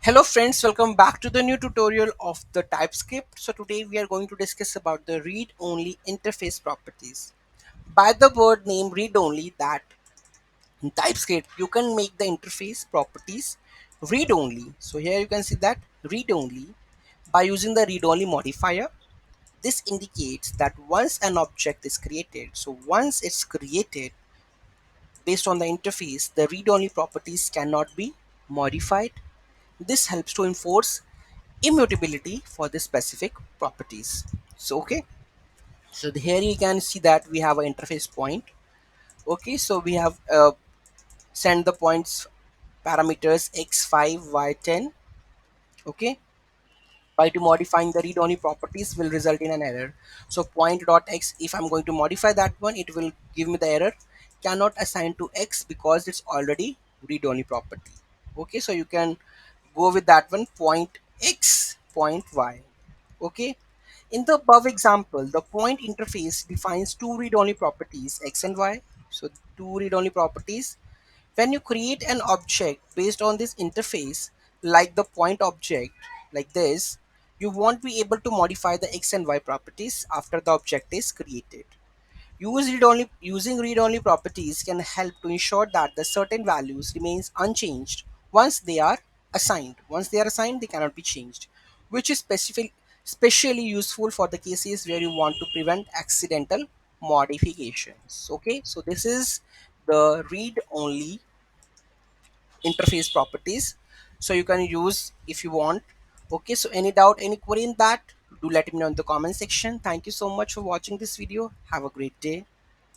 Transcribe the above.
Hello friends, welcome back to the new tutorial of the Typescript. So today we are going to discuss about the read-only interface properties. By the word name read-only, that in Typescript you can make the interface properties read-only. So here you can see that read-only by using the read-only modifier. This indicates that once an object is created, so once it's created based on the interface, the read-only properties cannot be modified. This helps to enforce immutability for the specific properties. So okay, so here you can see that we have an interface point. Okay, so we have send the points parameters x5 y10. Okay, by to modifying the read-only properties will result in an error. So point dot x, if I'm going to modify that one, it will give me the error cannot assign to x because it's already read-only property. Okay, so you can go with that one, point x point y. Okay, in the above example, the point interface defines two read-only properties x and y. So two read-only properties. When you create an object based on this interface, like the point object, like this, you won't be able to modify the x and y properties after the object is created. Using read-only properties can help to ensure that the certain values remains unchanged once they are assigned. Once they are assigned, they cannot be changed, which is specially useful for the cases where you want to prevent accidental modifications. Okay, so this is the read-only interface properties. So you can use if you want. Okay, so any doubt, any query in that, do let me know in the comment section. Thank you so much for watching this video. Have a great day.